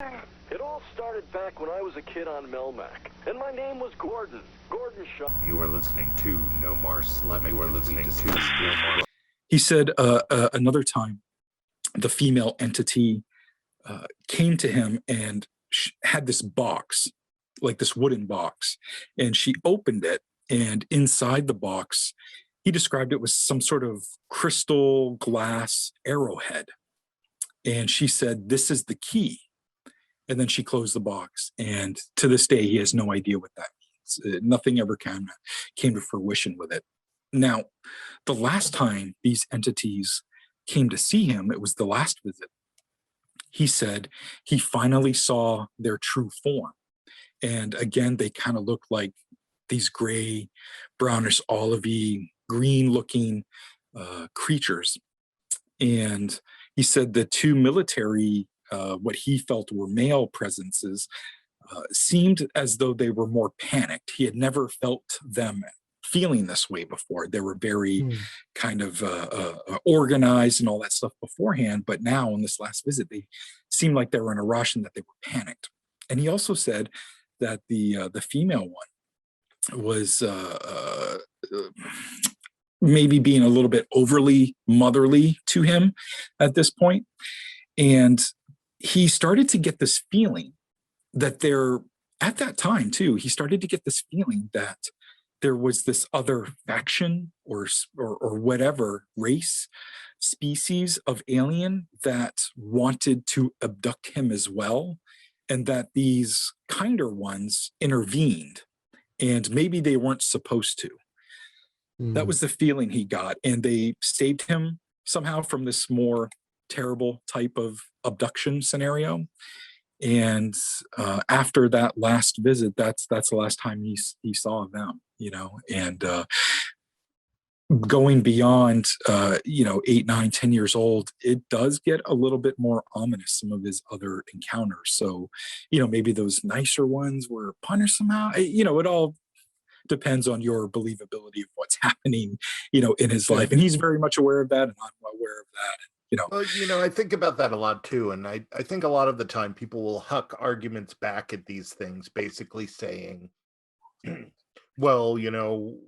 It all started back when I was a kid on Melmac, and my name was Gordon. Gordon Shaw. You are listening to Nomar Slevik. You are listening to Nomar. He said another time, the female entity came to him and had this box, like this wooden box, and she opened it, and inside the box, he described it was some sort of crystal glass arrowhead. And she said, "This is the key." And then she closed the box. And to this day, he has no idea what that means. Nothing ever came to fruition with it. Now, the last time these entities came to see him, it was the last visit. He said he finally saw their true form. And again, they kind of look like these gray, brownish, olivey, green-looking creatures. And he said the two military, what he felt were male presences, seemed as though they were more panicked. He had never felt them feeling this way before. They were very kind of organized and all that stuff beforehand, but now on this last visit, they seemed like they were in a rush and that they were panicked. And he also said that the female one was maybe being a little bit overly motherly to him at this point. And he started to get this feeling that at that time too, he started to get this feeling that there was this other faction or whatever race, species of alien that wanted to abduct him as well, and that these kinder ones intervened, and maybe they weren't supposed to. That was the feeling he got, and they saved him somehow from this more terrible type of abduction scenario. And after that last visit, that's the last time he saw them, and going beyond 8, 9, 10 years old, it does get a little bit more ominous, some of his other encounters. So maybe those nicer ones were punished somehow. It all depends on your believability of what's happening in his life, and he's very much aware of that, and I'm aware of that. Well, I think about that a lot too, and I think a lot of the time people will huck arguments back at these things, basically saying, well,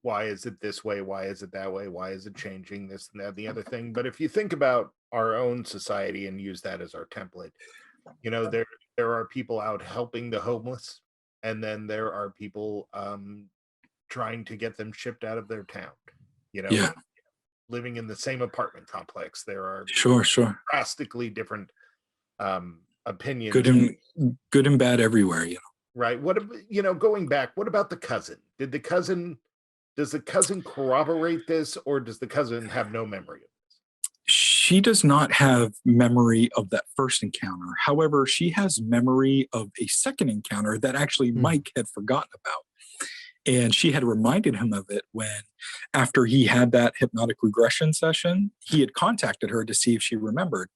why is it this way? Why is it that way? Why is it changing this and that, the other thing? But if you think about our own society and use that as our template, there are people out helping the homeless, and then there are people trying to get them shipped out of their town, living in the same apartment complex. There are sure drastically different opinions, good and bad everywhere, right? What going back, what about the cousin? Does the cousin corroborate this, or does the cousin have no memory of this? She does not have memory of that first encounter. However, she has memory of a second encounter that actually Mike had forgotten about. And she had reminded him of it when, after he had that hypnotic regression session, he had contacted her to see if she remembered.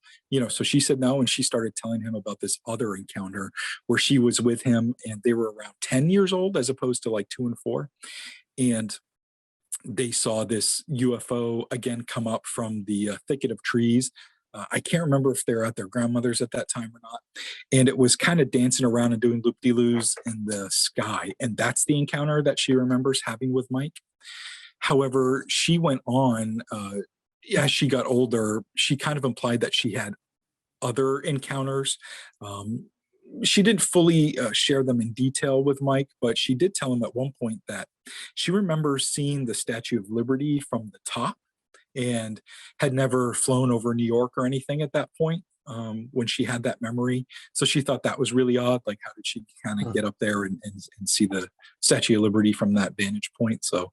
So she said no, and she started telling him about this other encounter where she was with him, and they were around 10 years old as opposed to like 2 and 4. And they saw this UFO again come up from the thicket of trees. I can't remember if they're at their grandmother's at that time or not. And it was kind of dancing around and doing loop-de-loos in the sky. And that's the encounter that she remembers having with Mike. However, she went on, as she got older, she kind of implied that she had other encounters. She didn't fully share them in detail with Mike, but she did tell him at one point that she remembers seeing the Statue of Liberty from the top, and had never flown over New York or anything at that point when she had that memory. So she thought that was really odd. Like, how did she kind of get up there and see the Statue of Liberty from that vantage point? So,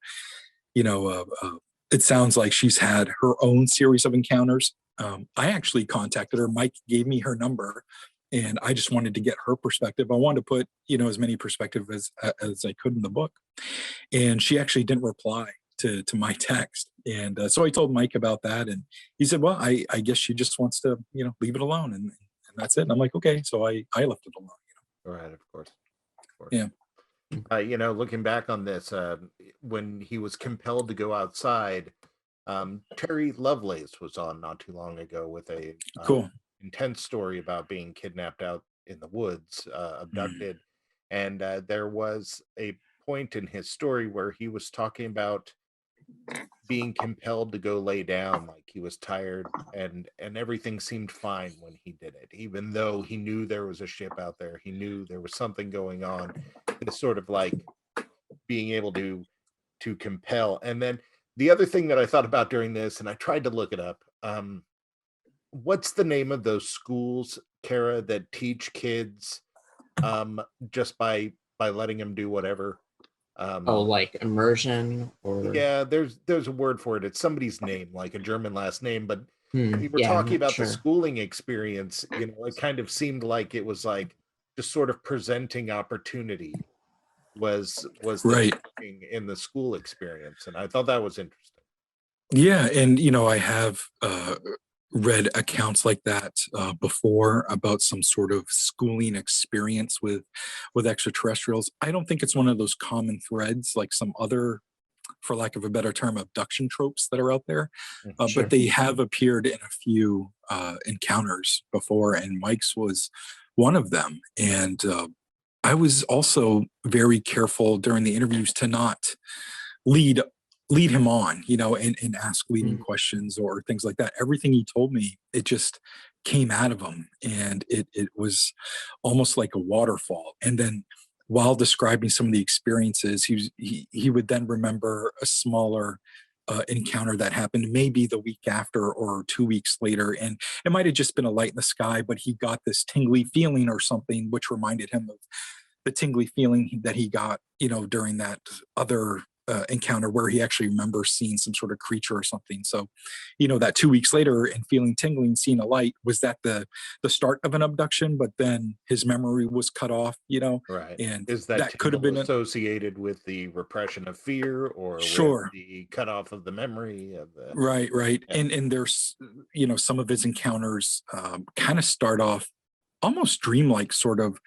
it sounds like she's had her own series of encounters. I actually contacted her. Mike gave me her number, and I just wanted to get her perspective. I wanted to put, as many perspective as I could in the book. And she actually didn't reply to my text. And so I told Mike about that, and he said, well, I guess she just wants to, leave it alone. And that's it. And I'm like, okay. So I left it alone. Right. Of course. Yeah. Looking back on this, when he was compelled to go outside, Terry Lovelace was on not too long ago with a Cool. intense story about being kidnapped out in the woods, Mm. abducted. And there was a point in his story where he was talking about being compelled to go lay down, like he was tired, and everything seemed fine when he did it, even though he knew there was a ship out there, he knew there was something going on. This sort of like being able to compel. And then the other thing that I thought about during this, and I tried to look it up, what's the name of those schools, Kara, that teach kids just by letting them do whatever? Oh, like immersion or Yeah, there's a word for it. It's somebody's name, like a German last name, but when you were yeah, I'm talking not about the sure. schooling experience, it kind of seemed like it was like just sort of presenting opportunity was the Right. teaching in the school experience, and I thought that was interesting. Yeah, and I have read accounts like that before about some sort of schooling experience with extraterrestrials. I don't think it's one of those common threads like some other, for lack of a better term, abduction tropes that are out there. Sure. But they have appeared in a few encounters before, and Mike's was one of them. And I was also very careful during the interviews to not lead him on, and ask leading questions or things like that. Everything he told me, it just came out of him, and it was almost like a waterfall. And then while describing some of the experiences, he would then remember a smaller encounter that happened maybe the week after or 2 weeks later, and it might have just been a light in the sky, but he got this tingly feeling or something which reminded him of the tingly feeling that he got during that other encounter where he actually remembers seeing some sort of creature or something. So that 2 weeks later and feeling tingling, seeing a light, was that the start of an abduction, but then his memory was cut off, Right. and Is that could have been associated with the repression of fear or sure. with the cutoff of the memory of the Right. Yeah. And there's some of his encounters kind of start off almost dreamlike, sort of.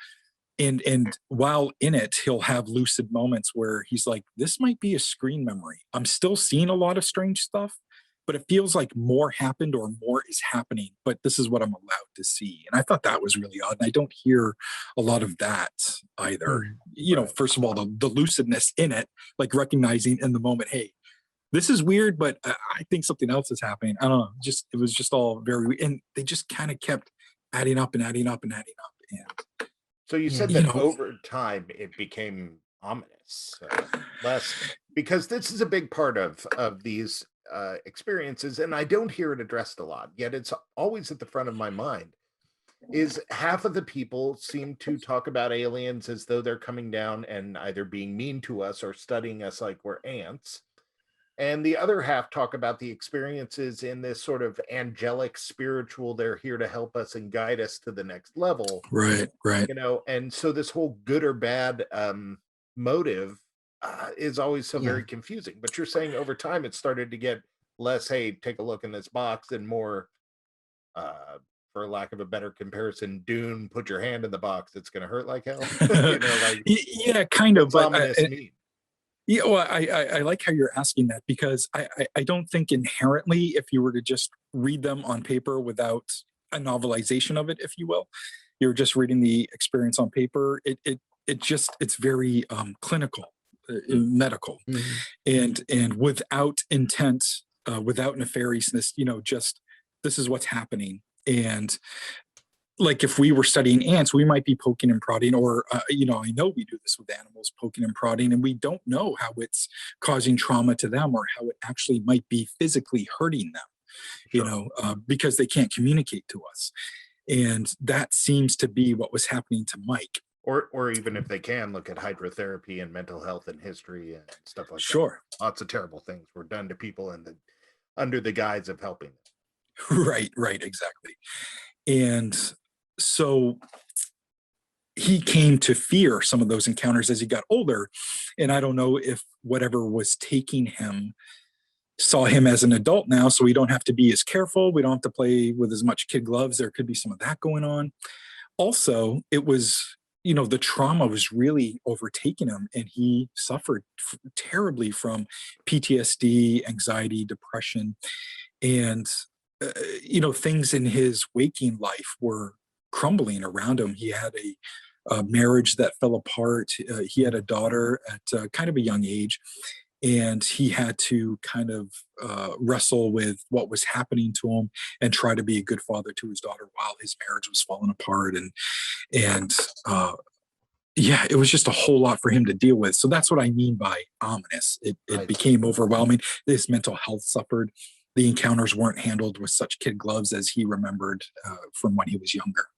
And while in it, he'll have lucid moments where he's like, this might be a screen memory. I'm still seeing a lot of strange stuff, but it feels like more happened or more is happening, but this is what I'm allowed to see. And I thought that was really odd. And I don't hear a lot of that either. Right. First of all, the lucidness in it, like recognizing in the moment, hey, this is weird, but I think something else is happening. I don't know. It was just all very, and they just kind of kept adding up and adding up and adding up. And So you said that over time it became ominous, less, because this is a big part of these experiences, and I don't hear it addressed a lot. Yet it's always at the front of my mind. Is half of the people seem to talk about aliens as though they're coming down and either being mean to us or studying us like we're ants. And the other half talk about the experiences in this sort of angelic spiritual, they're here to help us and guide us to the next level. Right. And so this whole good or bad motive is always so very confusing. But you're saying over time it started to get less, hey, take a look in this box, and more, for lack of a better comparison, Dune, put your hand in the box, it's going to hurt like hell. Yeah, kind of. What's But ominous mean? Yeah, well, I like how you're asking that, because I don't think inherently, if you were to just read them on paper without a novelization of it, if you will, you're just reading the experience on paper. It's very clinical, medical, and without intent, without nefariousness. Just this is what's happening. And like if we were studying ants, we might be poking and prodding, or I know we do this with animals, poking and prodding, and we don't know how it's causing trauma to them or how it actually might be physically hurting them, because they can't communicate to us. And that seems to be what was happening to Mike. Or even if they can, look at hydrotherapy and mental health and history and stuff like Sure. that. Lots of terrible things were done to people under the guise of helping them. Right, exactly. And so he came to fear some of those encounters as he got older. And I don't know if whatever was taking him saw him as an adult now, so we don't have to be as careful. We don't have to play with as much kid gloves. There could be some of that going on. Also, it was, the trauma was really overtaking him, and he suffered terribly from PTSD, anxiety, depression, and things in his waking life were crumbling around him. He had a marriage that fell apart. He had a daughter at kind of a young age, and he had to kind of wrestle with what was happening to him and try to be a good father to his daughter while his marriage was falling apart. And yeah, it was just a whole lot for him to deal with. So that's what I mean by ominous. It became overwhelming. His mental health suffered. The encounters weren't handled with such kid gloves as he remembered from when he was younger.